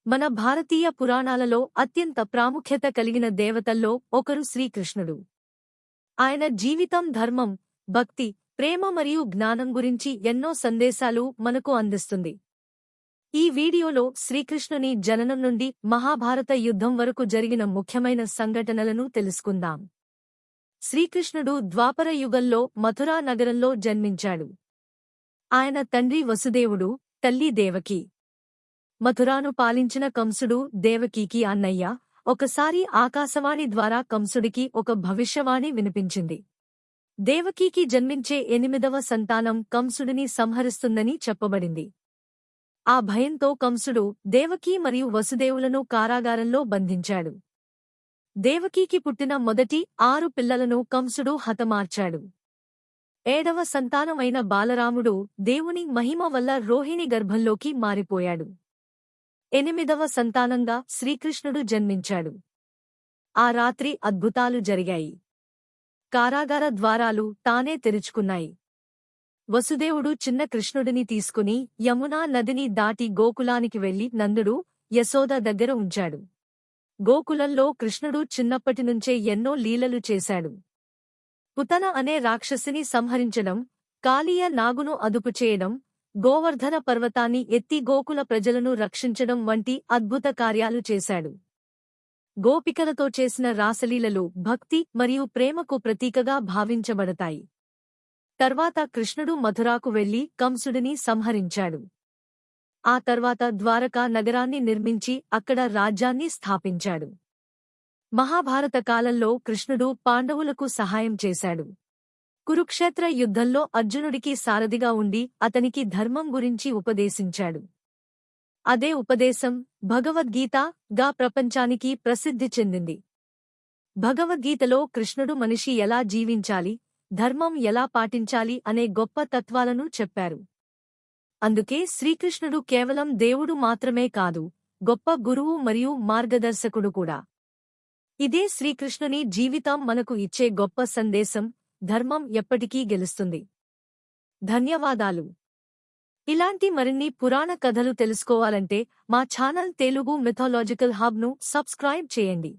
మన భారతీయ పురాణాలలో అత్యంత ప్రాముఖ్యత కలిగిన దేవతల్లో ఒకరు శ్రీకృష్ణుడు. ఆయన జీవితం ధర్మం, భక్తి, ప్రేమ మరియు జ్ఞానం గురించి ఎన్నో సందేశాలు మనకు అందిస్తుంది. ఈ వీడియోలో శ్రీకృష్ణుని జననం నుండి మహాభారత యుద్ధం వరకు జరిగిన ముఖ్యమైన సంఘటనలను తెలుసుకుందాం. శ్రీకృష్ణుడు ద్వాపర యుగంలో మథురా నగరంలో జన్మించాడు. ఆయన తండ్రి వసుదేవుడు, తల్లి దేవకి. మథురాను పాలించిన కంసుడు దేవకీకి అన్నయ్య. ఒకసారి ఆకాశవాణి ద్వారా కంసుడికి ఒక భవిష్యవాణి వినిపించింది. దేవకీకి జన్మించే 8వ సంతానం కంసుడిని సంహరిస్తుందని చెప్పబడింది. ఆ భయంతో కంసుడు దేవకీ మరియు వసుదేవులను కారాగారంలో బంధించాడు. దేవకీకి పుట్టిన మొదటి 6 పిల్లలను కంసుడు హతమార్చాడు. 7వ సంతానమైన బాలరాముడు దేవుని మహిమ వల్ల రోహిణి గర్భంలోకి మారిపోయాడు. 8వ సంతానంగా శ్రీకృష్ణుడు జన్మించాడు. ఆ రాత్రి అద్భుతాలు జరిగాయి. కారాగార ద్వారాలు తానే తెరుచుకున్నాయి. వసుదేవుడు చిన్న కృష్ణుడిని తీసుకుని యమునా నదిని దాటి గోకులానికి వెళ్లి నందుడు, యశోద దగ్గర ఉంచాడు. గోకులంలో కృష్ణుడు చిన్నప్పటినుంచే ఎన్నో లీలలు చేశాడు. పుతన అనే రాక్షసిని సంహరించడం, కాళీయ నాగును అదుపు చేయడం, గోవర్ధన పర్వతాన్ని ఎత్తి గోకుల ప్రజలను రక్షించడం వంటి అద్భుత కార్యాలు చేశాడు. గోపికలతో చేసిన రాసలీలలు భక్తి మరియు ప్రేమకు ప్రతీకగా భావించబడతాయి. తర్వాత కృష్ణుడు మథురాకు వెళ్లి కంసుడిని సంహరించాడు. ఆ తర్వాత ద్వారకా నగరాన్ని నిర్మించి అక్కడ రాజ్యాన్ని స్థాపించాడు. మహాభారత కాలంలో కృష్ణుడు పాండవులకు సహాయం చేశాడు. కురుక్షేత్ర యుద్ధంలో అర్జునుడికి సారథిగా ఉండి అతనికి ధర్మం గురించి ఉపదేశించాడు. అదే ఉపదేశం భగవద్గీతగా ప్రపంచానికి ప్రసిద్ధి చెందింది. భగవద్గీతలో కృష్ణుడు మనిషి ఎలా జీవించాలి, ధర్మం ఎలా పాటించాలి అనే గొప్ప తత్వాలను చెప్పారు. అందుకే శ్రీకృష్ణుడు కేవలం దేవుడు మాత్రమే కాదు, గొప్ప గురువు మరియు మార్గదర్శకుడు కూడా. ఇదే శ్రీకృష్ణుని జీవితం మనకు ఇచ్చే గొప్ప సందేశం. ధర్మం ఎప్పటికీ గెలుస్తుంది. ధన్యవాదాలు. ఇలాంటి మరిన్ని పురాణ కథలు తెలుసుకోవాలంటే మా ఛానల్ తెలుగు మిథాలజికల్ హబ్ను సబ్స్క్రైబ్ చేయండి.